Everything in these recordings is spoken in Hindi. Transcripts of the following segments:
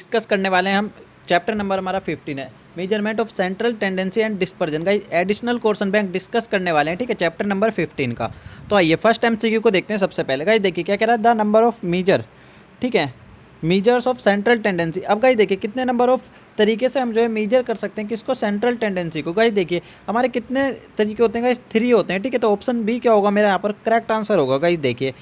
डिस्कस करने वाले हैं हम। चैप्टर नंबर हमारा 15 है, measurement of central tendency and dispersion का एडिशनल क्वेश्चन बैंक डिस्कस करने वाले हैं, ठीक है, चैप्टर नंबर 15 का। तो आइए फर्स्ट MCQ को देखते हैं सबसे पहले। गाइस देखिए क्या कह रहा है, द नंबर ऑफ मेजर, ठीक है, मेजर्स ऑफ सेंट्रल टेंडेंसी। अब गाइस देखिए कितने नंबर ऑफ तरीके से हम जो है मेजर कर सकते हैं किसको, सेंट्रल टेंडेंसी को। गाइस देखिए हमारे कितने तरीके होते हैं गाइस, 3 होते हैं, ठीक है। तो ऑप्शन बी क्या होगा मेरा यहाँ पर करेक्ट आंसर होगा गाइस देखिए,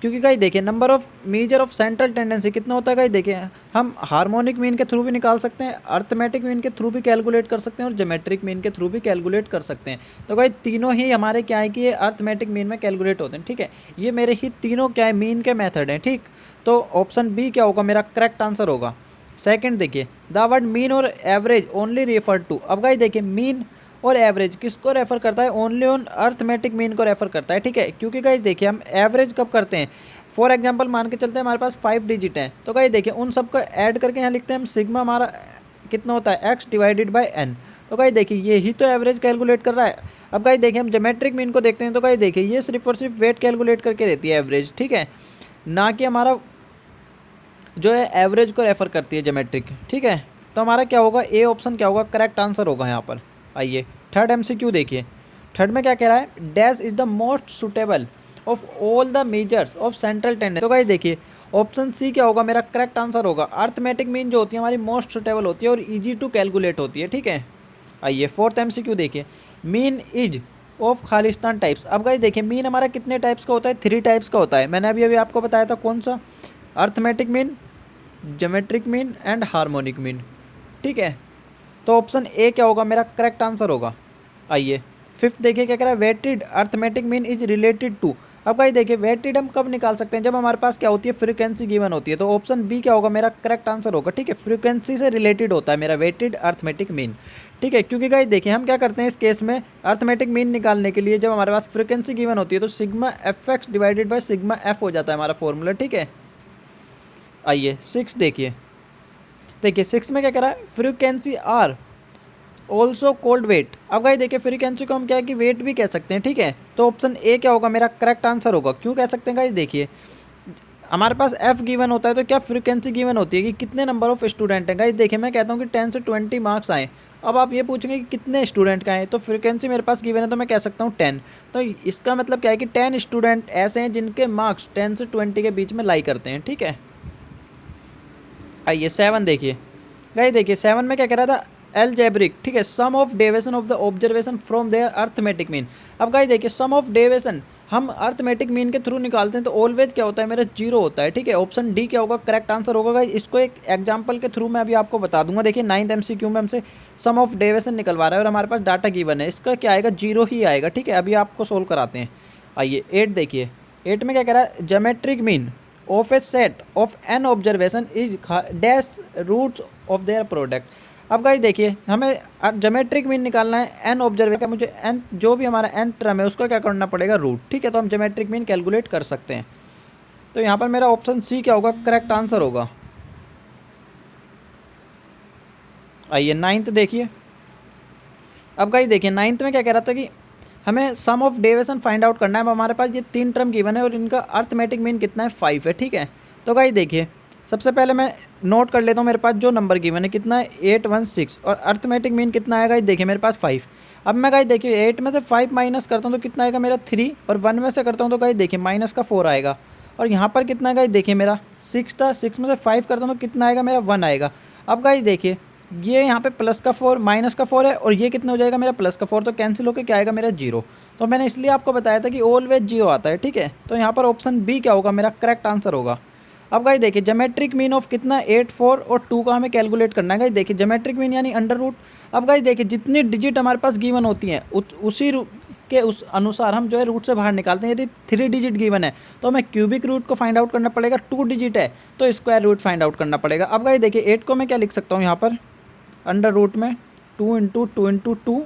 क्योंकि गाइस देखिए number of measure of central tendency कितना होता है गाइस देखिए, हम हार्मोनिक मीन के थ्रू भी निकाल सकते हैं, अर्थमेटिक मीन के थ्रू भी कैलकुलेट कर सकते हैं और ज्योमेट्रिक मीन के थ्रू भी कैलकुलेट कर सकते हैं। तो गाइस तीनों ही हमारे क्या है कि ये अर्थमेटिक मीन में कैलकुलेट होते हैं, ठीक है। ये मेरे ही तीनों क्या है मीन के मेथड हैं, ठीक। तो ऑप्शन बी क्या होगा मेरा करेक्ट आंसर होगा। सेकंड देखिए, द वर्ड मीन और एवरेज ओनली रेफर टू। अब गाइस देखिए मीन और एवरेज किसको रेफर करता है, ओनली ऑन अर्थमेटिक मीन को रेफर करता है, ठीक है। क्योंकि गाइस देखिए हम एवरेज कब करते हैं, फॉर एग्जांपल मान के चलते हैं हमारे पास 5 डिजिट हैं, तो गाइस देखिए उन सबको ऐड करके यहाँ लिखते हैं हम, सिग्मा हमारा कितना होता है x डिवाइडेड बाय n। तो गाइस देखिए ये ही तो एवरेज कैलकुलेट कर रहा है। अब गाइस देखिए हम ज्योमेट्रिक मीन को देखते हैं, तो गाइस देखिए ये सिर्फ और सिर्फ वेट कैलकुलेट करके देती है एवरेज, ठीक है, ना कि हमारा जो है एवरेज को रेफर करती है ज्योमेट्रिक, ठीक है। तो हमारा क्या होगा, ए ऑप्शन क्या होगा करेक्ट आंसर होगा यहाँ पर। आइए थर्ड MCQ देखिए, थर्ड में क्या कह रहा है, dash is the most suitable of all the measures of central tendency. तो गाइस देखिए ऑप्शन सी क्या होगा मेरा करेक्ट आंसर होगा, अर्थमेटिक मीन जो होती है हमारी मोस्ट सुटेबल होती है और ईजी टू कैलकुलेट होती है, ठीक है। आइए फोर्थ MCQ देखिए, mean is of Khalistan types. अब गाइस देखिए मीन हमारा कितने टाइप्स का होता है, 3 टाइप्स का होता है। मैंने अभी आपको बताया था कौन सा, arithmetic mean, geometric mean and harmonic mean, ठीक है। तो ऑप्शन ए क्या होगा मेरा करेक्ट आंसर होगा। आइए फिफ्थ देखिए क्या कह रहा है, weighted arithmetic mean is related to. अब गाइस देखिए वेटेड हम कब निकाल सकते हैं, जब हमारे पास क्या होती है, फ्रीक्वेंसी गिवन होती है। तो ऑप्शन बी क्या होगा मेरा करेक्ट आंसर होगा, ठीक है। फ्रीक्वेंसी से रिलेटेड होता है मेरा वेटेड अर्थमेटिक मीन, ठीक है। क्योंकि गाइस देखिए हम क्या करते हैं इस केस में, अर्थमेटिक मीन निकालने के लिए जब हमारे पास फ्रीक्वेंसी गिवन होती है तो sigma fx divided by sigma f हो जाता है हमारा फॉर्मूला, ठीक है। आइए 6 देखिए, देखिए 6 में क्या कह रहा है, frequency are also called weight. अब गाइस देखिए फ्रीक्वेंसी को हम क्या है कि वेट भी कह सकते हैं, ठीक है। तो ऑप्शन ए क्या होगा मेरा करेक्ट आंसर होगा। क्यों कह सकते हैं गाइस देखिए, हमारे पास एफ गिवन होता है तो क्या फ्रीक्वेंसी गिवन होती है कि कितने नंबर ऑफ स्टूडेंट हैं। गाइस देखिए मैं कहता हूँ कि 10 से 20 मार्क्स आए, अब आप ये पूछेंगे कि कितने स्टूडेंट का है, तो फ्रीक्वेंसी मेरे पास गिवन है तो मैं कह सकता हूँ 10। तो इसका मतलब क्या है कि 10 स्टूडेंट ऐसे हैं जिनके मार्क्स 10 से 20 के बीच में लाई करते हैं, ठीक है। आइए 7 देखिए, गाइस देखिए 7 में क्या कह रहा था, एलजेब्रिक, ठीक है, sum of deviation of the observation from their arithmetic mean. अब गाइस देखिए सम ऑफ डेविएशन हम अर्थमेटिक मीन के थ्रू निकालते हैं तो ऑलवेज क्या होता है मेरा 0 होता है, ठीक है। ऑप्शन डी क्या होगा करेक्ट आंसर होगा। गाइस इसको एक एग्जांपल के थ्रू मैं अभी आपको बता दूंगा। देखिए 9th MCQ में हमसे सम ऑफ डेविएशन निकलवा रहा है और हमारे पास डाटा गिवन है, इसका क्या आएगा 0 ही आएगा, ठीक है। अभी आपको सोल्व कराते हैं। आइए 8 देखिए, 8 में क्या कह रहा है, geometric mean of a set of n observation is dash roots of their product. अब गाइस देखिए हमें ज्योमेट्रिक मीन निकालना है, एन ऑब्जर्वेशन का मुझे एन जो भी हमारा एन टर्म है उसका क्या करना पड़ेगा, रूट, ठीक है। तो हम ज्योमेट्रिक मीन कैलकुलेट कर सकते हैं। तो यहाँ पर मेरा ऑप्शन सी क्या होगा करेक्ट आंसर होगा। आइए 9th देखिए, अब गाइस देखिए 9th में क्या कह रहा था कि हमें सम ऑफ डेविएशन फाइंड आउट करना है। अब हमारे पास ये 3 टर्म गिवन है और इनका अर्थमेटिक मीन कितना है, 5 है, ठीक है। तो गाइस देखिए सबसे पहले मैं नोट कर लेता हूँ, मेरे पास जो नंबर गिवन है कितना है 816 और अर्थमेटिक मीन कितना आएगा, देखिए मेरे पास 5। अब मैं गाइस देखिए 8 में से 5 माइनस करता हूँ तो कितना आएगा मेरा 3 और 1 में से करता हूँ तो गाइस देखिए माइनस का 4 आएगा। और यहाँ पर कितना गाइस देखिए मेरा 6 था, 6 में से 5 करता हूँ तो कितना आएगा मेरा 1 आएगा। अब गाइस देखिए ये यहाँ पे प्लस का 4 माइनस का 4 है और ये कितना हो जाएगा मेरा प्लस का 4, तो कैंसिल होकर क्या आएगा मेरा 0। तो मैंने इसलिए आपको बताया था कि ऑलवेज 0 आता है, ठीक है। तो यहाँ पर ऑप्शन बी क्या होगा मेरा करेक्ट आंसर होगा। अब गाइस देखिए ज्योमेट्रिक मीन ऑफ कितना 8, 4 और 2 का हमें कैलकुलेट करना है। गाइस देखिए ज्योमेट्रिक मीन यानी अंडर रूट। अब गाइस देखिए जितनी डिजिट हमारे पास गिवन होती हैं उसी के उस अनुसार हम जो है रूट से बाहर निकालते हैं। यदि 3 डिजिट गिवन है तो हमें क्यूबिक रूट को फाइंड आउट करना पड़ेगा, 2 डिजिट है तो स्क्वायर रूट फाइंड आउट करना पड़ेगा। अब गाइस देखिए 8 को मैं क्या लिख सकता हूँ यहाँ पर अंडर रूट में 2 × 2 × 2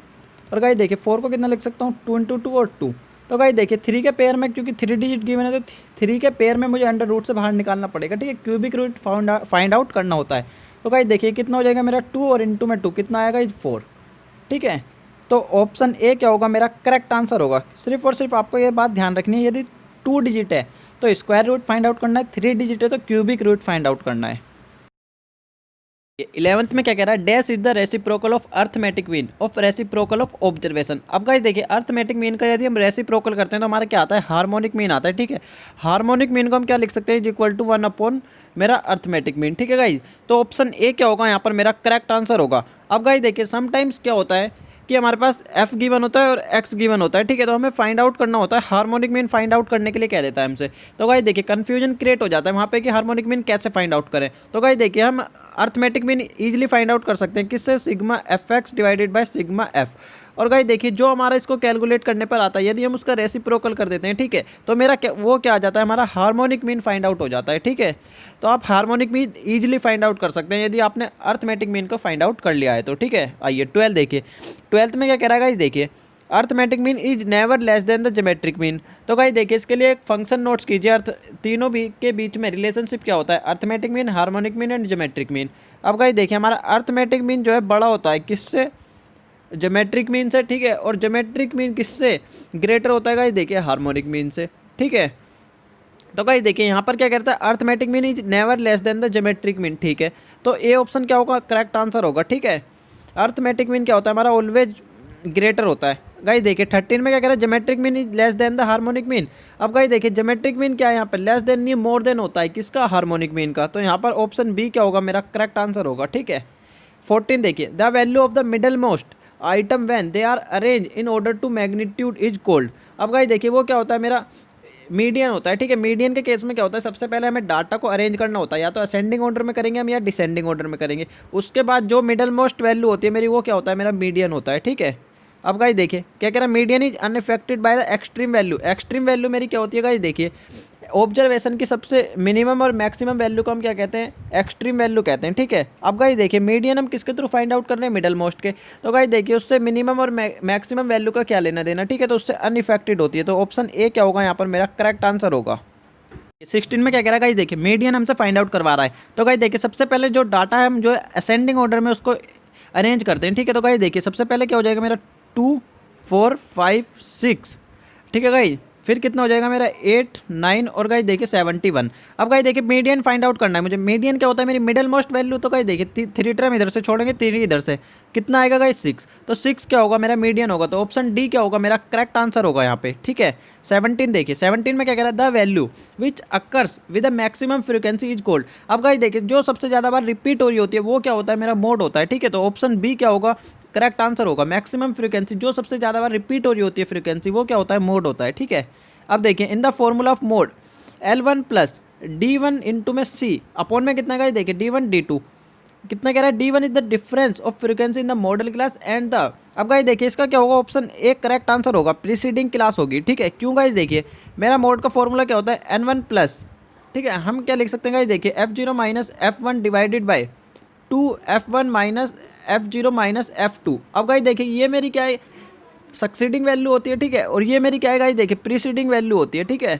और गाइस देखिए 4 को कितना लिख सकता हूँ 2 × 2 और 2। तो गाइस देखिए 3 के पेयर में, क्योंकि 3 डिजिट गिवन है तो 3 के पेयर में मुझे अंडर रूट से बाहर निकालना पड़ेगा, ठीक है। क्यूबिक रूट फाइंड आउट करना होता है। तो गाइस देखिए कितना हो जाएगा मेरा 2 और इंटू में 2 कितना आएगा 4, ठीक है। तो ऑप्शन ए क्या होगा मेरा करेक्ट आंसर होगा। सिर्फ और सिर्फ आपको ये बात ध्यान रखनी है, यदि 2 डिजिट है तो स्क्वायर रूट फाइंड आउट करना है, 3 डिजिट है तो क्यूबिक रूट फाइंड आउट करना है। 11th में क्या कह रहा है, dash is the reciprocal of arithmetic mean of reciprocal of observation. अब गाइस देखिए अर्थमेटिक मीन का यदि हम रेसिप्रोकल करते हैं तो हमारा क्या आता है, हार्मोनिक मीन आता है। ठीक है, हार्मोनिक मीन को हम क्या लिख सकते हैं, इक्वल टू 1 अपॉन मेरा अर्थमेटिक मीन। ठीक है गाइस, तो ऑप्शन ए क्या होगा यहाँ पर मेरा करेक्ट आंसर होगा। अब गाइस देखिए समटाइम्स क्या होता है कि हमारे पास एफ गिवन होता है और एक्स गिवन होता है। ठीक है, तो हमें फाइंड आउट करना होता है, हार्मोनिक मीन फाइंड आउट करने के लिए कह देता है हमसे। तो गाइस देखिए कन्फ्यूजन क्रिएट हो जाता है वहाँ पे कि हार्मोनिक मीन कैसे फाइंड आउट करें। तो गाइस देखिए हम arithmetic mean easily find out कर सकते हैं किससे, sigma F x divided by sigma F. और गाइस देखिए जो हमारा इसको कैलकुलेट करने पर आता है, यदि हम उसका रेसिप्रोकल कर देते हैं, ठीक है, तो मेरा वो क्या आ जाता है, हमारा हार्मोनिक मीन फाइंड आउट हो जाता है। ठीक है, तो आप harmonic mean easily find out कर सकते हैं यदि आपने अर्थमेटिक मीन को फाइंड आउट कर लिया है तो। ठीक है, आइए 12 देखिए, 12th में क्या कह रहा है गाइस देखिए, arithmetic mean is never less than the geometric mean. तो गाइस देखिए इसके लिए एक फंक्शन नोट्स कीजिए, तीनों भी के बीच में रिलेशनशिप क्या होता है, arithmetic mean, harmonic mean and geometric mean. अब गाइस देखिए हमारा अर्थमेटिक मीन जो है बड़ा होता है किससे, ज्योमेट्रिक मीन से। ठीक है, और ज्योमेट्रिक मीन किससे ग्रेटर होता है गाइस देखिए, हार्मोनिक मीन से। ठीक है, तो गाइस देखिए यहाँ पर क्या करता है, arithmetic mean is never less than the geometric mean. ठीक है, तो ए ऑप्शन क्या होगा, करेक्ट आंसर होगा। ठीक है, अर्थमेटिक मीन क्या होता है हमारा, ऑलवेज ग्रेटर होता है। गाइस देखिए 13 में क्या कह रहा है, geometric mean is less than the harmonic mean. अब गाइस देखिए ज्योमेट्रिक मीन क्या है यहाँ पर, लेस देन नहीं मोर देन होता है किसका, हार्मोनिक मीन का। तो यहाँ पर ऑप्शन बी क्या होगा, मेरा करेक्ट आंसर होगा। ठीक है, 14 देखिए, the value of the middle most item when they are arrange in order to magnitude is called. अब गाइस देखिए वो क्या होता है, मेरा मीडियन होता है। ठीक है, मीडियन के केस में क्या होता है, सबसे पहले हमें डाटा को अरेंज करना होता है, या तो असेंडिंग ऑर्डर में करेंगे हम या डिसेंडिंग ऑर्डर में करेंगे। उसके बाद जो मिडल मोस्ट वैल्यू होती है मेरी, वो क्या होता है, मेरा मीडियन होता है। ठीक है, अब गाइस देखिए क्या कह रहा है, median is unaffected by the extreme value. Extreme value मेरी क्या होती है गाइस देखिए, ऑब्जर्वेशन की सबसे मिनिमम और मैक्सिमम वैल्यू को हम क्या कहते हैं, एक्सट्रीम वैल्यू कहते हैं। ठीक है, अब गाइस देखिए मीडियन हम किसके थ्रू फाइंड आउट कर रहे हैं, मिडल मोस्ट के। तो गाइस देखिए उससे मिनिमम और मैक्सिमम वैल्यू का क्या लेना देना। ठीक है, तो उससे अनइफेक्टेड होती है। तो ऑप्शन ए क्या होगा यहाँ पर, मेरा करेक्ट आंसर होगा। 16 में क्या कह रहा है गाइस देखिए, मीडियन हमसे फाइंड आउट करवा रहा है। तो गाइस देखिए सबसे पहले जो डाटा है हम जो असेंडिंग ऑर्डर में उसको अरेंज करते हैं। ठीक है, तो गाइस देखिए सबसे पहले क्या हो जाएगा मेरा 2 4 5 6। ठीक है गाइस, फिर कितना हो जाएगा मेरा 8 9 और गाइस देखिए 71। अब गाइस देखिए मीडियन फाइंड आउट करना है मुझे। मीडियन क्या होता है, मेरी मिडल मोस्ट वैल्यू। तो गाइस देखिए 3 टर्म इधर से छोड़ेंगे, 3 इधर से, कितना आएगा गाइस 6। तो 6 क्या होगा, मेरा मीडियन होगा। तो ऑप्शन डी क्या होगा, मेरा करेक्ट आंसर होगा यहाँ पे। ठीक है, 17 देखिए, 17 में क्या कह रहा है, the value which occurs with the maximum frequency is called. अब गाइस देखिए जो सबसे ज़्यादा बार रिपीट हो रही होती है वो क्या होता है, मेरा मोड होता है। ठीक है, तो ऑप्शन बी क्या होगा, करेक्ट आंसर होगा। मैक्सिमम फ्रीक्वेंसी जो सबसे ज़्यादा बार रिपीट हो रही होती है फ्रीक्वेंसी, वो क्या होता है, मोड होता है। ठीक है, अब देखिए in the formula of mode L1 plus D1 into में C अपॉन में कितना गाइस देखिए D1 D2 कितना कह रहा है, D1 is the difference of frequency in the model class and the. अब गाइस देखिए इसका क्या होगा, ऑप्शन ए करेक्ट आंसर होगा, प्रीसीडिंग क्लास होगी। ठीक है, क्यों गाइस देखिए मेरा मोड का फॉर्मूला क्या होता है, N1 प्लस। ठीक है, हम क्या लिख सकते हैं गाइस देखिए F0 minus F1 divided by 2 F1 minus F0 minus F2। अब गाइस देखिए ये मेरी क्या है, सक्सीडिंग वैल्यू होती है। ठीक है, और ये मेरी क्या है गाइस देखिए, प्रीसीडिंग वैल्यू होती है। ठीक है,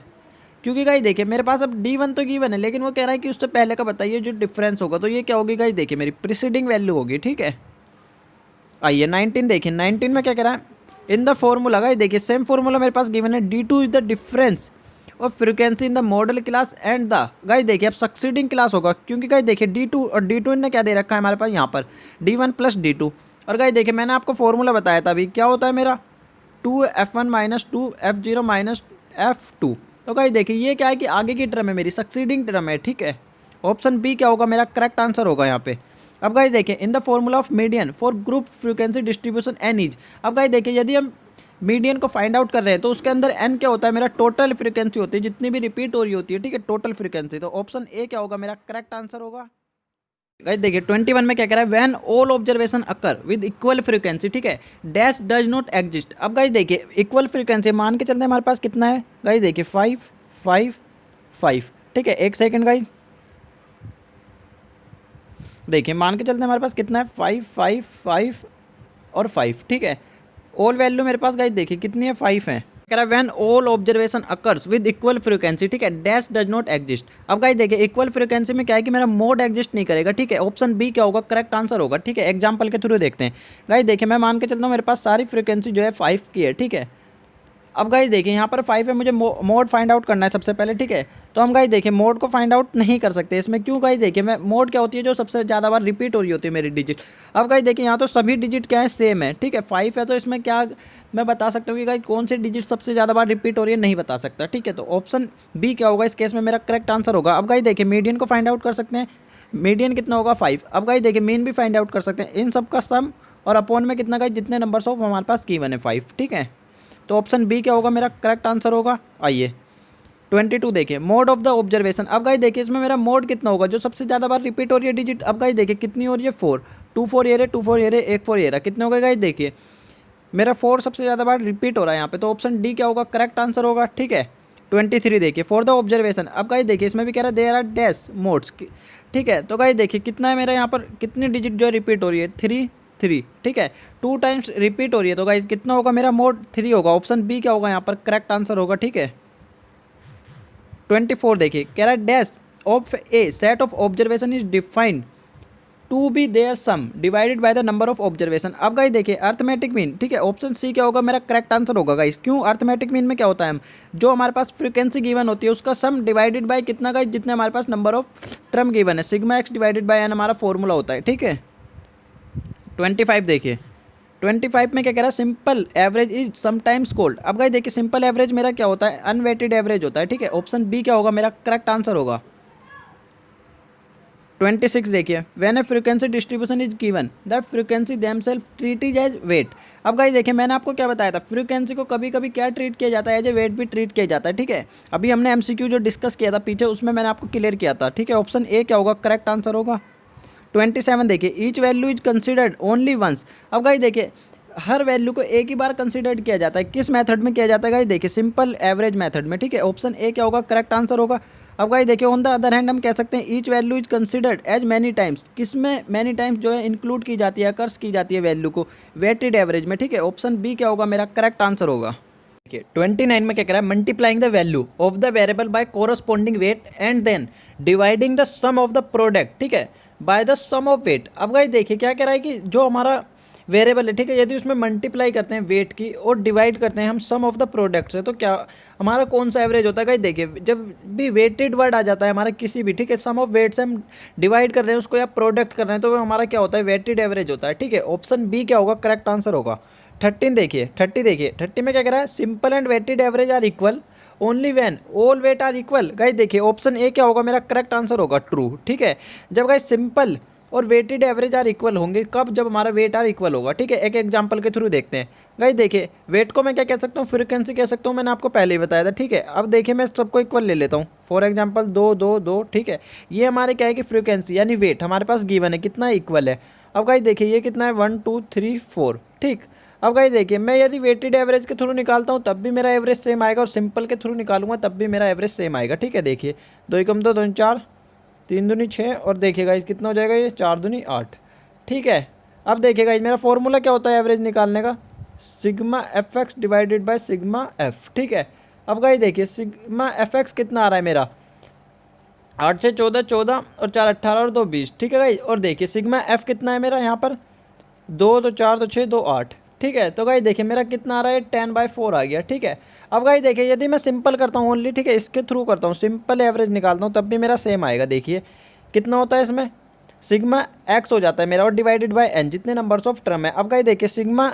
क्योंकि गाइस देखिए मेरे पास अब D1 तो गिवन है, लेकिन वो कह रहा है कि उससे पहले का बताइए जो डिफरेंस होगा। तो ये क्या होगी गाइस देखिए, मेरी प्रीसीडिंग वैल्यू होगी। ठीक है, आइए 19 देखिए, 19 में क्या कह रहा है, इन द फॉर्मूला गाइस देखिए सेम फॉर्मूला मेरे पास गिवन है, D2 is the difference of frequency in the model class and the. Guys देखिए अब सक्सीडिंग क्लास होगा, क्योंकि गाइस देखिए D2 और D2 ने क्या दे रखा है हमारे पास यहाँ पर, D1 प्लस D2। और गाइस देखिए मैंने आपको फॉर्मूला बताया था अभी, क्या होता है मेरा 2F1 minus 2F0 minus F2। तो गाइस देखिए ये क्या है कि आगे की टर्म है मेरी, सक्सीडिंग टर्म है। ठीक है, ऑप्शन बी क्या होगा, मेरा करेक्ट आंसर होगा यहाँ पे। अब गाइस देखिए in the formula of median for group frequency distribution n is. अब गाइस देखिए यदि हम मीडियन को फाइंड आउट कर रहे हैं तो उसके अंदर एन क्या होता है, मेरा टोटल फ्रीक्वेंसी होती है, जितनी भी रिपीट हो रही होती है। ठीक है, टोटल फ्रीक्वेंसी। तो ऑप्शन ए क्या होगा, मेरा करेक्ट आंसर होगा। गाइस देखिए 21 में क्या कह रहा है, when all observation occur with equal frequency. ठीक है, डैश डज नॉट एग्जिस्ट। अब गाइस देखिए इक्वल फ्रीक्वेंसी मान के चलते हैं, हमारे पास कितना है गाइस देखिए 5 5 5। ठीक है, एक सेकंड गाइस, देखिए मान के चलते हैं हमारे पास कितना है, 5 5 5 और 5। ठीक है, ऑल वैल्यू मेरे पास गाइस देखिए कितनी है, 5 है। कह रहा है when all observation occurs with equal frequency. ठीक है, डैश डज नॉट एग्जिस्ट। अब गाइस देखिए इक्वल फ्रीक्वेंसी में क्या है कि मेरा मोड एग्जिस्ट नहीं करेगा। ठीक है, ऑप्शन बी क्या होगा, करेक्ट आंसर होगा। ठीक है, एग्जांपल के थ्रू देखते हैं। गाइस देखिए मैं मान के चलता हूँ मेरे पास सारी फ्रीक्वेंसी जो है 5 की है। ठीक है, अब गाइस देखिए यहाँ पर 5 है, मुझे मोड फाइंड आउट करना है सबसे पहले, ठीक है। तो हम गाइस देखिए मोड को फाइंड आउट नहीं कर सकते इसमें, क्यों गाइस देखिए मैं मोड क्या होती है, जो सबसे ज़्यादा बार रिपीट हो रही होती है मेरी डिजिट। अब गाइस देखिए यहाँ तो सभी डिजिट क्या है, सेम है, ठीक है। 5 है तो इसमें क्या मैं बता सकता हूँ कि गाइस कौन सी डिजिट सबसे ज़्यादा बार रिपीट हो रही है, नहीं बता सकता, ठीक है। तो ऑप्शन बी क्या होगा इस केस में मेरा करेक्ट आंसर होगा। अब गाइस देखिए मीडियन को फाइंड आउट कर सकते हैं, मीडियन कितना होगा 5। अब गाइस देखिए मीन भी फाइंड आउट कर सकते हैं, इन सब का सम और अपॉन में कितना गाइस जितने नंबर्स हो हमारे पास गिवन है 5, ठीक है। तो ऑप्शन बी क्या होगा मेरा करेक्ट आंसर होगा। आइए 22 देखिए मोड ऑफ द ऑब्जर्वेशन। अब गाइस देखिए इसमें मेरा मोड कितना होगा, जो सबसे ज़्यादा बार रिपीट हो रही है डिजिट। अब गाइस देखिए कितनी हो रही है 4, 2 4 ये रहे, 2 4 ये रहे, 1 4 ये रहा, कितने हो गए गाइस देखिए मेरा 4 सबसे ज़्यादा बार रिपीट हो रहा है यहाँ पे। तो ऑप्शन डी क्या होगा करेक्ट आंसर होगा, ठीक है। 23 देखिए फॉर द ऑब्जर्वेशन। अब गाइस देखिए इसमें भी कह रहा है देयर आर डैश मोड्स, ठीक है। तो गाइस देखिए कितना है मेरा यहाँ पर, कितनी डिजिट जो है रिपीट हो रही है 3 3, ठीक है। 2 टाइम्स रिपीट हो रही है, तो गाइस कितना होगा मेरा मोड 3 होगा। ऑप्शन बी क्या होगा यहाँ पर करेक्ट आंसर होगा, ठीक है। 24 देखिए कह रहा है dash of a set of observation is defined to be their sum divided by the number of observation. अब गाइस देखिए अर्थमेटिक मीन, ठीक है। ऑप्शन सी क्या होगा मेरा करेक्ट आंसर होगा गाइस। क्यों, अर्थमेटिक मीन में क्या होता है, हम जो हमारे पास फ्रीक्वेंसी गिवन होती है उसका सम डिवाइडेड बाय कितना गाइस, जितने हमारे पास नंबर ऑफ टर्म गिवन है, sigma x divided by n हमारा फॉर्मूला होता है, ठीक है। 25 देखिए 25 में क्या कह रहा है simple average is sometimes called. अब गाइस देखिए सिंपल एवरेज मेरा क्या होता है, अनवेटेड एवरेज होता है, ठीक है। ऑप्शन बी क्या होगा मेरा करेक्ट आंसर होगा। 26 देखिए when a frequency distribution is given the frequency themself treat is as weight. अब गाइस देखिए मैंने आपको क्या बताया था, फ्रीक्वेंसी को कभी कभी क्या ट्रीट किया जाता है, एज ए वेट भी ट्रीट किया जाता है, ठीक है। अभी हमने एमसीक्यू जो डिस्कस किया था पीछे उसमें मैंने आपको क्लियर किया था, ठीक है। ऑप्शन ए क्या होगा करेक्ट आंसर होगा। 27 देखिए each value is considered only once. अब गाइस देखिए हर वैल्यू को एक ही बार कंसिडर्ड किया जाता है, किस मेथड में किया जाता है गाइस देखिए सिंपल एवरेज मेथड में, ठीक है। ऑप्शन ए क्या होगा करेक्ट आंसर होगा। अब गाइस देखिए ऑन द अदर हैंड हम कह सकते हैं each value is considered as many times, किसमें मैनी टाइम्स जो है इंक्लूड की जाती है, कर्स की जाती है वैल्यू को वेटेड एवरेज में, ठीक है। ऑप्शन बी क्या होगा मेरा करेक्ट आंसर होगा। देखिए 29 में क्या कह रहा है multiplying the value of the variable by corresponding weight and then dividing the sum of the product, ठीक है, by the sum of weight. अब गाइस देखिए क्या कह रहा है कि जो हमारा वेरिएबल है, ठीक है, यदि उसमें मल्टीप्लाई करते हैं वेट की और डिवाइड करते हैं हम सम ऑफ द प्रोडक्ट से, तो क्या हमारा कौन सा एवरेज होता है गाइस देखिए जब भी वेटेड वर्ड आ जाता है हमारा किसी भी, ठीक है, सम ऑफ वेट से हम डिवाइड कर रहे हैं उसको या प्रोडक्ट कर रहे हैं, तो वो हमारा क्या होता है वेटेड एवरेज होता है, ठीक है। ऑप्शन बी क्या होगा करेक्ट आंसर होगा। 30 देखिए 30 में क्या कह रहा है simple and weighted average are equal only when all weight are equal. Guys देखिए ऑप्शन ए क्या होगा मेरा करेक्ट आंसर होगा ट्रू, ठीक है। जब गाइस सिंपल और वेटेड एवरेज आर इक्वल होंगे कब, जब हमारा वेट आर इक्वल होगा, ठीक है। एक एग्जांपल के थ्रू देखते हैं। गाइस देखिए वेट को मैं क्या कह सकता हूँ, फ्रीक्वेंसी कह सकता हूँ, मैंने आपको पहले ही बताया था, ठीक है। अब देखिए मैं सबको इक्वल ले लेता हूँ, फॉर एग्जांपल 2 2 2, ठीक है। ये हमारे क्या है कि फ्रीक्वेंसी यानी वेट हमारे पास गिवन है कितना इक्वल है। अब गाइस देखिए ये कितना है 1 2 3 4, ठीक। अब गाइस देखिए मैं यदि वेटेड एवरेज के थ्रू निकालता हूँ तब भी मेरा एवरेज सेम आएगा और सिंपल के थ्रू निकालूंगा तब भी मेरा एवरेज सेम आएगा, ठीक है। देखिए 2 एकम 2 2 4 3 दूनी 6 और देखिए गाइस कितना हो जाएगा ये 4 दूनी 8, ठीक है। अब देखिए गाइस मेरा फॉर्मूला क्या होता है एवरेज निकालने का, sigma F x divided by sigma F, ठीक है। अब गाइस देखिए सिग्मा एफ एक्स कितना आ रहा है मेरा 8 से 14 14 और 4 18 और 2 20, ठीक है गाइस। और देखिए सिग्मा एफ कितना है मेरा यहाँ पर 2 तो 4 तो 6 2 8, ठीक है। तो गाइस देखिए मेरा कितना आ रहा है 10/4 आ गया, ठीक है। अब गाइस देखिए यदि मैं सिंपल करता हूँ ओनली, ठीक है, इसके थ्रू करता हूँ सिंपल एवरेज निकालता हूँ तब भी मेरा सेम आएगा। देखिए कितना होता है इसमें सिग्मा एक्स हो जाता है मेरा और डिवाइडेड बाय एन जितने नंबर्स ऑफ टर्म है। अब गाइस देखिए सिग्मा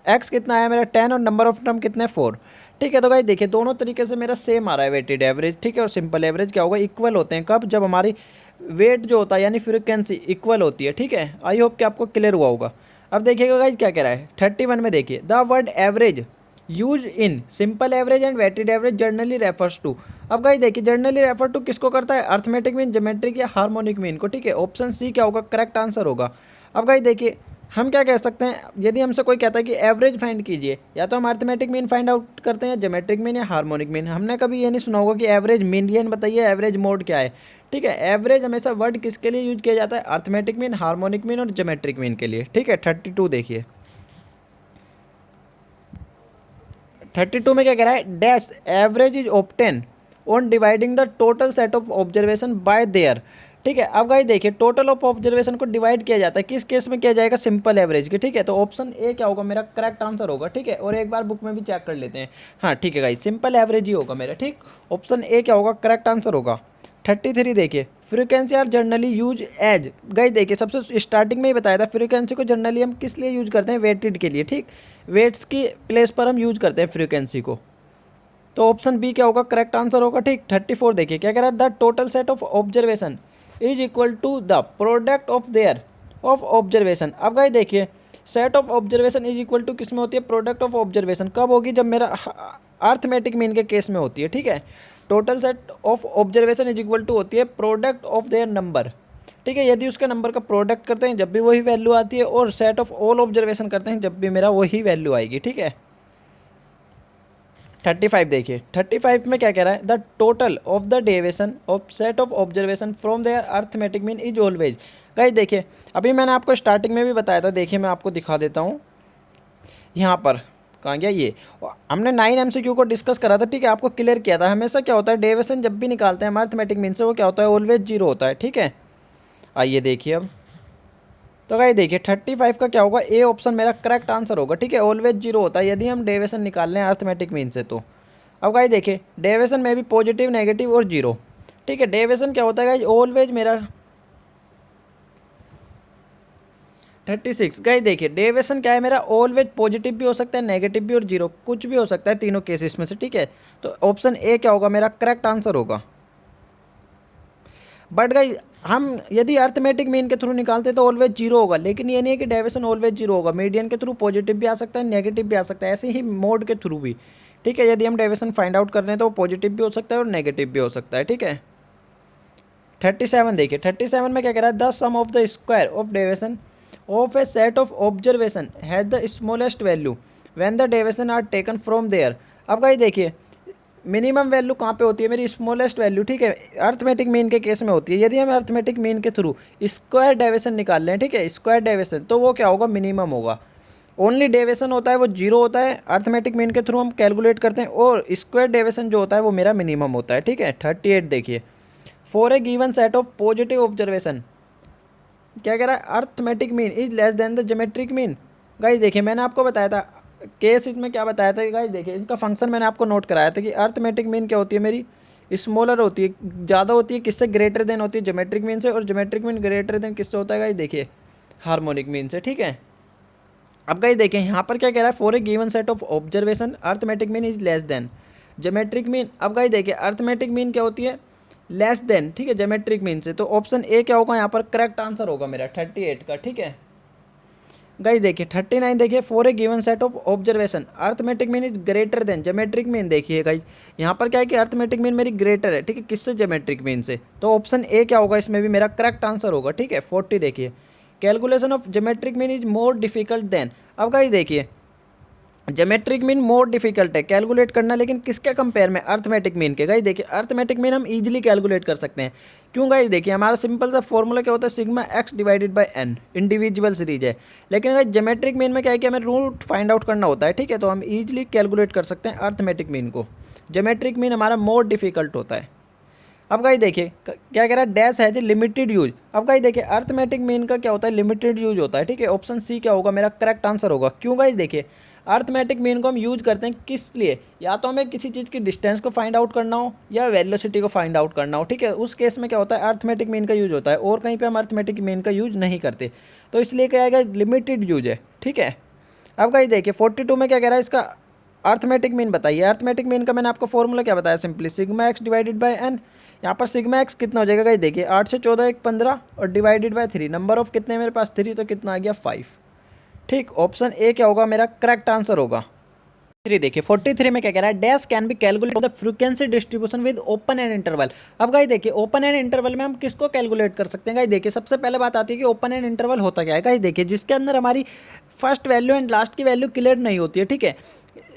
एक्स कितना आया मेरा 10 और नंबर ऑफ टर्म कितने 4, ठीक है। तो गाइस देखिए दोनों तरीके से मेरा सेम आ रहा है वेटेड एवरेज, ठीक है। और सिंपल एवरेज क्या होगा इक्वल होते हैं कब, जब हमारी वेट जो होता है यानी फ्रीक्वेंसी इक्वल होती है, ठीक है। आई होप कि आपको क्लियर हुआ होगा। अब देखिएगा गाइस क्या कह रहा है 31 में देखिए the word average use in simple average and weighted average generally refers to. अब गाइस देखिए जर्नली रेफर टू किसको करता है, अर्थमेटिक मीन, ज्योमेट्रिक या हार्मोनिक मीन को, ठीक है। ऑप्शन सी क्या होगा करेक्ट आंसर होगा। अब गाइस देखिए हम क्या कह सकते हैं, यदि हमसे कोई कहता है कि एवरेज फाइंड कीजिए, या तो हम अर्थमेटिक मीन फाइंड आउट करते हैं, ज्योमेट्रिक मीन या हार्मोनिक मीन। हमने कभी ये नहीं सुना होगा कि एवरेज मीन, ये बताइए एवरेज मोड क्या है, ठीक है। एवरेज हमेशा वर्ड किसके लिए यूज किया जाता है, अर्थमेटिक मीन, हार्मोनिक मीन और ज्योमेट्रिक मीन के लिए, ठीक है। 32 देखिए 32 में क्या कह रहा है dash average is obtain on dividing the total set of observation bye there ठीक है। अब गाइस देखिए टोटल ऑफ ऑब्जर्वेशन को डिवाइड किया जाता है, किस केस में किया जाएगा, सिंपल एवरेज की। ठीक है, तो ऑप्शन ए क्या होगा मेरा करेक्ट आंसर होगा। ठीक है, और एक बार बुक में भी चेक कर लेते हैं। हाँ ठीक है गाइस, सिंपल एवरेज ही होगा मेरा। ठीक, ऑप्शन ए क्या होगा करेक्ट आंसर होगा। 33 देखिए, frequency are generally use as. Guys देखिए सबसे स्टार्टिंग में ही बताया था, फ्रीक्वेंसी को जनरली हम किस लिए यूज करते हैं, वेटेड के लिए। ठीक, वेट्स की प्लेस पर हम यूज करते हैं फ्रीक्वेंसी को। तो ऑप्शन बी क्या होगा करेक्ट आंसर होगा। ठीक, 34 देखिए क्या कह रहा है, the total set of observation is equal to the product of their of observation. अब गाइस देखिए set of observation is equal to किस में होती है, प्रोडक्ट ऑफ ऑब्जर्वेशन कब होगी, जब मेरा अर्थमेटिक मीन के केस में होती है। ठीक है, total set of observation is equal to होती है प्रोडक्ट ऑफ देयर नंबर। ठीक है, यदि उसके नंबर का प्रोडक्ट करते हैं जब भी वही वैल्यू आती है, और सेट ऑफ ऑल ऑब्जर्वेशन करते हैं जब भी मेरा वही वैल्यू आएगी। ठीक है, 35 देखिए, 35 में क्या कह रहा है, the total of the deviation of set of observation from their arithmetic mean is always. Guys देखिए अभी मैंने आपको स्टार्टिंग में भी बताया था, देखिए मैं आपको दिखा देता हूँ यहाँ पर, कहाँ गया ये, हमने 9 MCQ को डिस्कस करा था। ठीक है, आपको क्लियर किया था हमेशा क्या होता है, डेविएशन जब भी निकालते हैं हम अर्थमेटिक मीन से, वो क्या होता है, ऑलवेज जीरो होता है। ठीक है, आइए देखिए अब, तो गाइस देखिए 35 का क्या होगा, ए ऑप्शन मेरा करेक्ट आंसर होगा। ठीक है, ऑलवेज जीरो होता है यदि हम डेविएशन निकाल लें अर्थमेटिक मीन से। तो अब गाइस देखिए डेविएशन में भी पॉजिटिव, नेगेटिव और जीरो। ठीक है, डेविएशन क्या होता है गाइस, ऑलवेज मेरा 36। गाइस देखिए डेविएशन क्या है मेरा, ऑलवेज पॉजिटिव भी हो सकता है, नेगेटिव भी और जीरो, कुछ भी हो सकता है तीनों केसेस में से। ठीक है, तो ऑप्शन ए क्या होगा मेरा करेक्ट आंसर होगा। बट गाइस हम यदि अर्थमेटिक मीन के थ्रू निकालते तो ऑलवेज जीरो होगा, लेकिन ये नहीं है कि डेविएशन ऑलवेज जीरो होगा, मीडियन के थ्रू पॉजिटिव भी आ सकता है, नेगेटिव भी आ सकता है, ऐसे ही मोड के थ्रू भी। ठीक है, यदि हम डेविएशन फाइंड आउट कर रहे हैं तो पॉजिटिव भी हो सकता है और नेगेटिव भी हो सकता है। ठीक है, 37 देखिए, 37 में क्या कह रहा है, the sum of the square of deviation of a set of observation has the smallest value when the deviation are taken from their. अब गाइस देखिए मिनिमम वैल्यू कहाँ पे होती है मेरी, स्मॉलेस्ट वैल्यू। ठीक है, अर्थमेटिक मीन के केस में होती है। यदि हम अर्थमेटिक मीन के थ्रू स्क्वायर डेविएशन निकाल लें, ठीक है, स्क्वायर डेविएशन, तो वो क्या होगा, मिनिमम होगा। ओनली डेविएशन होता है वो जीरो होता है, अर्थमेटिक मीन के थ्रू हम कैलकुलेट करते हैं, और स्क्वायर डेविएशन जो होता है वो मेरा मिनिमम होता है। ठीक है, 38 देखिए, for a given set of positive observation क्या कह रहा है, arithmetic mean is less than the geometric mean. Guys देखिए मैंने आपको बताया था केस इसमें क्या बताया था। गाइस देखिए इसका फंक्शन मैंने आपको नोट कराया था कि अर्थमेटिक मीन क्या होती है मेरी, स्मॉलर होती है, ज़्यादा होती है, किससे, ग्रेटर देन होती है ज्योमेट्रिक मीन से, और ज्योमेट्रिक मीन ग्रेटर देन किससे होता है गाइस देखिए, हार्मोनिक मीन से। ठीक है, अब गाइस देखिए यहाँ पर क्या कह रहा है, for a given set of observation arithmetic mean is less than geometric mean. अब गाइस देखिए अर्थमेटिक मीन क्या होती है, लेस देन, ठीक है, ज्योमेट्रिक मीन से। तो ऑप्शन ए क्या होगा यहाँ पर करेक्ट आंसर होगा मेरा 38 का। ठीक है गाइस देखिए 39 देखिए, for a given set of observation arithmetic mean is greater than geometric mean. देखिए गाइस यहाँ पर क्या है कि अर्थमेटिक मीन मेरी ग्रेटर है, ठीक है, किससे, ज्योमेट्रिक मीन से। तो ऑप्शन ए क्या होगा इसमें भी मेरा करेक्ट आंसर होगा। ठीक है, 40 देखिए, calculation of geometric mean is more difficult than. अब गाइस देखिए ज्योमेट्रिक मीन मोर डिफिकल्ट है कैलकुलेट करना, लेकिन किसके कंपेयर में, अर्थमेटिक मीन के। गाइस देखिए अर्थमेटिक मीन हम इजीली कैलकुलेट कर सकते हैं। क्यों गाइस देखिए हमारा सिंपल सा फॉर्मूला क्या होता है, sigma x divided by n, individual series है। लेकिन गाइस ज्योमेट्रिक मीन में क्या है कि हमें रूट फाइंड आउट करना होता है। ठीक है, तो हम इजीली कैलकुलेट कर सकते हैं अर्थमेटिक मीन को, ज्योमेट्रिक मीन हमारा मोर डिफिकल्ट होता है। अब गाइस देखिए क्या कह रहा है, डैश है जो लिमिटेड यूज। अब गाइस देखिए अर्थमेटिक मीन का क्या होता है, लिमिटेड यूज होता है। ठीक है, ऑप्शन सी क्या होगा मेरा करेक्ट आंसर होगा। क्यों गाइस देखिए अर्थमेटिक मीन को हम यूज करते हैं किस लिए, या तो हमें किसी चीज़ की डिस्टेंस को फाइंड आउट करना हो या वेलोसिटी को फाइंड आउट करना हो। ठीक है, उस केस में क्या होता है, अर्थमेटिक मीन का यूज होता है, और कहीं पे हम अर्थमेटिक मीन का यूज नहीं करते। तो इसलिए क्या आएगा, लिमिटेड यूज है। ठीक है, अब गाइस देखिए 42 में क्या कह रहा है, इसका अर्थमेटिक मीन बताइए। अर्थमेटिक मीन का मैंने आपको फॉर्मूला क्या बताया, simply sigma x divided by n. यहाँ पर सिग्मा एक्स कितना हो जाएगा गाइस देखिए, 8 से 14 1 15 और डिवाइडेड बाय 3, नंबर ऑफ कितने मेरे पास 3, तो कितना आ गया 5। ठीक, ऑप्शन ए क्या होगा मेरा करेक्ट आंसर होगा। देखिए 43 में क्या कह रहा है, dash can be calculate the frequency distribution with open and interval. अब गाइस देखिए ओपन एंड इंटरवल में हम किसको कैलकुलेट कर सकते हैं। गाइस देखिए सबसे पहले बात आती है कि ओपन एंड इंटरवल होता क्या है। गाइस देखिए जिसके अंदर हमारी फर्स्ट वैल्यू एंड लास्ट की वैल्यू क्लियर नहीं होती है। ठीक है,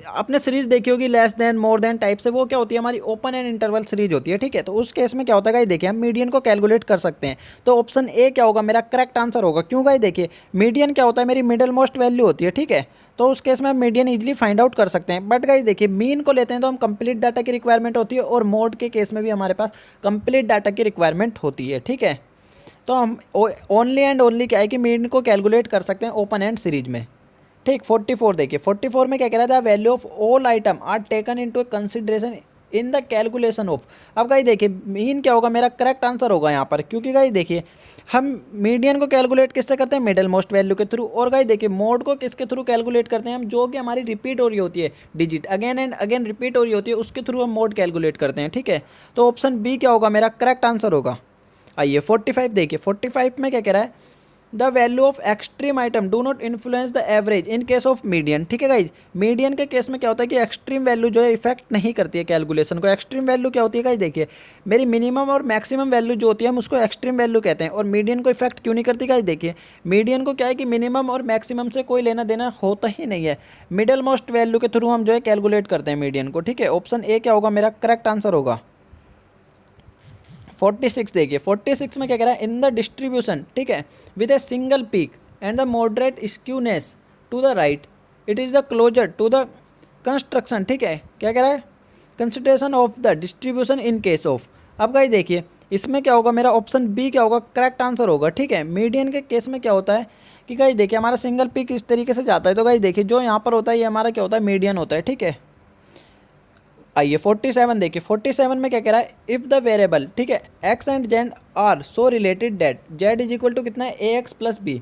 आपने सीरीज देखी होगी less than, more than type से, वो क्या होती है हमारी ओपन एंड इंटरवल सीरीज होती है। ठीक है, तो उस केस में क्या होता है गाइस देखिए हम मीडियन को कैलकुलेट कर सकते हैं। तो ऑप्शन ए क्या होगा मेरा करेक्ट आंसर होगा। क्यों गाइस देखिए मीडियन क्या होता है, मेरी मिडल मोस्ट वैल्यू होती है। ठीक है, तो उस केस में हम मीडियन इजीली फाइंड आउट कर सकते हैं। बट गाइस देखिए मीन को लेते हैं तो हम कंप्लीट डाटा की रिक्वायरमेंट होती है, और मोड के केस में भी हमारे पास कंप्लीट डाटा की रिक्वायरमेंट होती है। ठीक है, तो हम ओनली एंड ओनली क्या है कि मीन को कैलकुलेट कर सकते हैं ओपन एंड सीरीज में। ठीक, 44 देखिए, 44 में क्या कह रहा था, value of all item are taken into consideration in the calculation of. अब गाइस देखिए मीन क्या होगा, मेरा करेक्ट आंसर होगा यहाँ पर, क्योंकि गाइस देखिए हम मीडियन को कैलकुलेट किससे करते हैं, मिडल मोस्ट वैल्यू के थ्रू। और गाइस देखिए मोड को किसके थ्रू कैलकुलेट करते हैं हम, जो कि हमारी रिपीट हो रही होती है digit, again and again repeat हो रही होती है, उसके थ्रू हम मोड कैलकुलेट करते हैं। ठीक है, तो ऑप्शन बी क्या होगा, मेरा करेक्ट आंसर होगा। आइए 45 देखिए, 45 में क्या कह रहा है, the value of extreme item do not influence the average in case of median. ठीक है गाइज, मीडियन के केस में क्या होता है कि एक्सट्रीम वैल्यू जो है इफेक्ट नहीं करती है कैलकुलेशन को। एक्सट्रीम वैल्यू क्या होती है गाइज, देखिए मेरी मिनिमम और मैक्सिमम वैल्यू जो होती है हम उसको एक्सट्रीम वैल्यू कहते हैं, और मीडियन को इफेक्ट क्यों नहीं करती गाइज, देखिए मीडियन को क्या है कि मिनिमम और मैक्सिमम से कोई लेना देना होता ही नहीं है, मिडल मोस्ट वैल्यू के थ्रू हम जो है कैलकुलेट करते हैं मीडियन को। ठीक है, ऑप्शन ए क्या होगा, मेरा करेक्ट आंसर होगा। 46 देखिए, 46 में क्या कह रहा है, इन द डिस्ट्रीब्यूशन, ठीक है, with a single peak and the moderate skewness to the right, it is the closer to the construction. ठीक है, क्या कह रहा है, consideration of the distribution in case of. अब गाइस देखिए इसमें क्या होगा, मेरा ऑप्शन बी क्या होगा, करेक्ट आंसर होगा। ठीक है, मीडियन के केस में क्या होता है कि गाइस देखिए हमारा सिंगल पीक इस तरीके से जाता है, तो गाइस देखिए जो यहाँ पर होता है ये हमारा क्या होता है, मीडियन होता है। ठीक है, आइए 47 देखिए, 47 में क्या कह रहा है, इफ़ द वेरिएबल, ठीक है, X and Z are so related that Z is equal to कितना है, A X plus B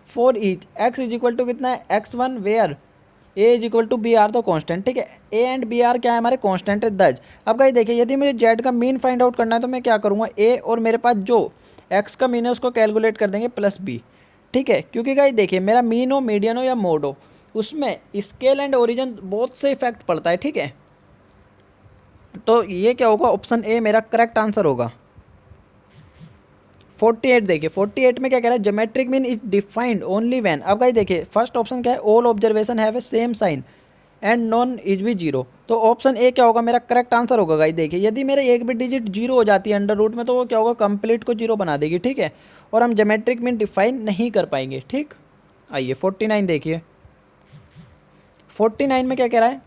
for each X is equal to कितना है, x1 where A is equal to B are the constant. ठीक है, ए एंड बी आर क्या है, हमारे कॉन्स्टेंट है दज। अब गाइस देखिए यदि मुझे जेड का मीन फाइंड आउट करना है तो मैं क्या करूँगा, ए और मेरे पास जो एक्स का मीन है उसको कैलकुलेट कर देंगे प्लस बी। ठीक है, क्योंकि गाइस देखिए मेरा मीन हो, मीडियन हो या मोड हो, उसमें स्केल एंड ओरिजिन बहुत से इफेक्ट पड़ता है। ठीक है, तो ये क्या होगा, ऑप्शन ए मेरा करेक्ट आंसर होगा। 48 देखिए, 48 में क्या कह रहा है, geometric mean is defined only when. अब गाइस देखिए फर्स्ट ऑप्शन क्या है, all observation have a same sign and none is भी जीरो। तो ऑप्शन ए क्या होगा, मेरा करेक्ट आंसर होगा। गाइस देखिए यदि मेरे एक भी डिजिट जीरो हो जाती है अंडर रूट में, तो वो क्या होगा, कंप्लीट को जीरो बना देगी। ठीक है, और हम ज्योमेट्रिक मीन डिफाइन नहीं कर पाएंगे। ठीक, आइए 49 देखिए, 49 में क्या कह रहा है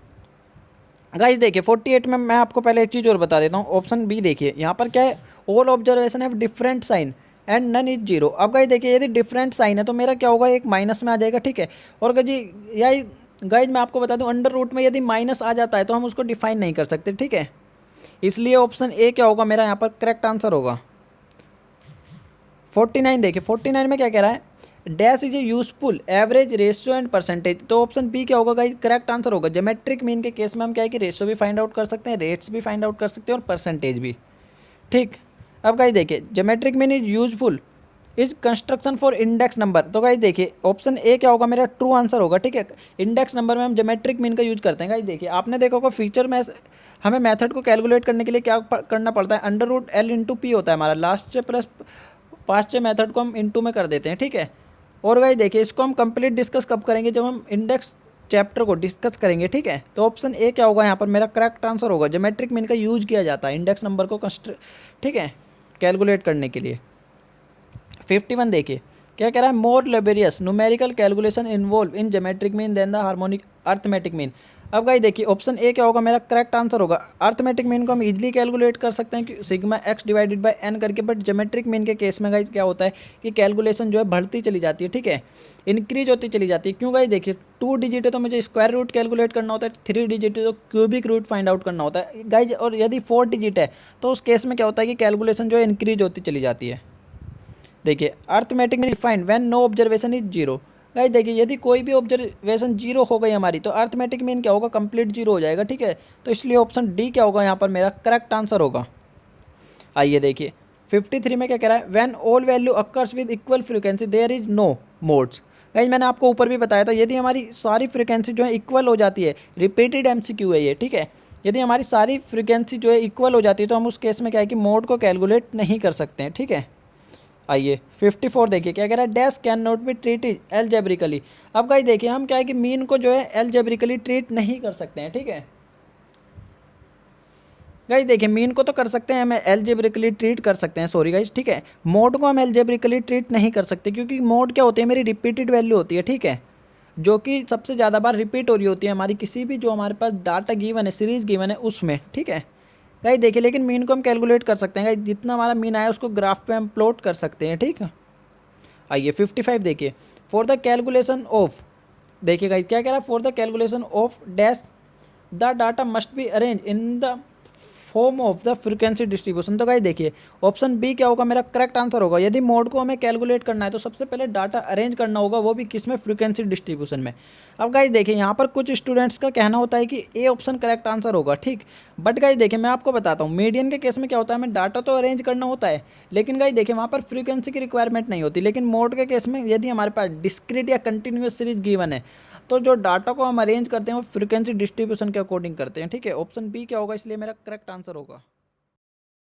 गाइस देखिए, 48 में मैं आपको पहले एक चीज़ और बता देता हूँ, ऑप्शन बी देखिए, यहाँ पर क्या है, all observation have different sign and none is zero. अब गाइस देखिए यदि डिफरेंट साइन है तो मेरा क्या होगा, एक माइनस में आ जाएगा। ठीक है, और गाइस मैं आपको बता दूं अंडर रूट में यदि माइनस आ जाता है तो हम उसको डिफाइन नहीं कर सकते। ठीक है, इसलिए ऑप्शन ए क्या होगा, मेरा यहाँ पर करेक्ट आंसर होगा। 49 देखिए, 49 में क्या कह रहा है, dash is a useful average ratio and percentage. तो ऑप्शन बी क्या होगा गाइस, करेक्ट आंसर होगा। ज्योमेट्रिक मीन के केस में हम क्या है कि रेशियो भी फाइंड आउट कर सकते हैं, रेट्स भी फाइंड आउट कर सकते हैं और परसेंटेज भी। ठीक, अब गाइस देखिए geometric mean is useful is construction for index number. तो गाइस देखिए ऑप्शन ए क्या होगा, मेरा ट्रू आंसर होगा। ठीक है, इंडेक्स नंबर में हम ज्योमेट्रिक मीन का यूज करते हैं। गाइस देखिए आपने देखा होगा फीचर में हमें मेथड को कैलकुलेट करने के लिए क्या करना पड़ता है, under root L into P होता है हमारा, लास्ट से प्लस पास्ट से मेथड को हम इंटू में कर देते हैं। ठीक है, और गाइस देखिए इसको हम कंप्लीट डिस्कस कब करेंगे, जब हम इंडेक्स चैप्टर को डिस्कस करेंगे। ठीक है, तो ऑप्शन ए क्या होगा यहाँ पर, मेरा करेक्ट आंसर होगा। ज्योमेट्रिक मीन का यूज किया जाता है इंडेक्स नंबर को ठीक है कैलकुलेट करने के लिए। 51 देखिए क्या कह रहा है, more laborious numerical calculation involve in geometric mean than the harmonic arithmetic mean. अब गाइस देखिए ऑप्शन ए क्या होगा, मेरा करेक्ट आंसर होगा। अर्थमेटिक मीन को हम इजीली कैलकुलेट कर सकते हैं कि sigma x divided by N करके, बट ज्योमेट्रिक मीन के केस में गाइस क्या होता है कि कैलकुलेशन जो है बढ़ती चली जाती है। ठीक है, इंक्रीज होती चली जाती है। क्यों गाइस देखिए 2 डिजिट है तो मुझे स्क्वायर रूट कैलकुलेट करना होता है, 3 डिजिट है तो क्यूबिक रूट फाइंड आउट करना होता है गाइस, और यदि 4 डिजिट है तो उस केस में क्या होता है कि कैलकुलेशन जो है इंक्रीज होती चली जाती है। देखिए अर्थमेटिक में defined when no observation is zero. Guys देखिए यदि कोई भी ऑब्जर्वेशन जीरो हो गई हमारी तो अर्थमेटिक मीन क्या होगा, कंप्लीट जीरो हो जाएगा। ठीक है, तो इसलिए ऑप्शन डी क्या होगा यहाँ पर, मेरा करेक्ट आंसर होगा। आइए देखिए 53 में क्या कह रहा है, when all value occurs with equal frequency there is no modes. Guys मैंने आपको ऊपर भी बताया था, यदि हमारी सारी फ्रीक्वेंसी जो है इक्वल हो जाती है, रिपीटेड एमसीक्यू है ये। ठीक है, यदि हमारी सारी फ्रीक्वेंसी जो है इक्वल हो जाती है तो हम उस केस में क्या है कि मोड को कैलकुलेट नहीं कर सकते हैं। ठीक है, आइए 54 देखिए क्या कह रहा है, dash can not be treated algebraically. अब गाइस देखिए हम क्या है कि मीन को जो है एल्जेब्रिकली ट्रीट नहीं कर सकते हैं। ठीक है, गाइस देखिए मीन को तो कर सकते हैं, हम एल्जेब्रिकली ट्रीट कर सकते हैं, सॉरी गाइस। ठीक है, मोड को हम एल्जेब्रिकली ट्रीट नहीं कर सकते, क्योंकि मोड क्या होती है, मेरी रिपीटेड वैल्यू होती है। ठीक है, जो कि सबसे ज़्यादा बार रिपीट हो रही होती है हमारी किसी भी जो हमारे पास डाटा गिवन है, सीरीज गिवन है उसमें। ठीक है, गाइस देखिए, लेकिन मीन को हम कैलकुलेट कर सकते हैं गाइस, जितना हमारा मीन आया उसको ग्राफ पे हम प्लॉट कर सकते हैं, ठीक है। आइए 55 देखिए, फॉर द कैलकुलेशन ऑफ, देखिए गाइस क्या कह रहा है, for the calculation of dash the data must be arrange in the form of the frequency distribution. तो गाइस देखिए ऑप्शन बी क्या होगा, मेरा करेक्ट आंसर होगा। यदि मोड को हमें कैलकुलेट करना है तो सबसे पहले डाटा अरेंज करना होगा, वो भी किस में, फ्रीक्वेंसी डिस्ट्रीब्यूशन में। अब गाइस देखिए यहाँ पर कुछ स्टूडेंट्स का कहना होता है कि ए ऑप्शन करेक्ट आंसर होगा, ठीक। बट गाइस देखिए मैं आपको बताता हूँ, मीडियन के केस में क्या होता है, हमें डाटा तो अरेंज करना होता है, लेकिन गाइस देखिए वहाँ पर फ्रीक्वेंसी की रिक्वायरमेंट नहीं होती। लेकिन मोड के केस में यदि हमारे पास डिस्क्रीट या कंटिन्यूस सीरीज गिवन है तो जो डाटा को हम अरेंज करते हैं वो फ्रीक्वेंसी डिस्ट्रीब्यूशन के अकॉर्डिंग करते हैं, ठीक है। ऑप्शन बी क्या होगा, इसलिए मेरा करेक्ट आंसर होगा।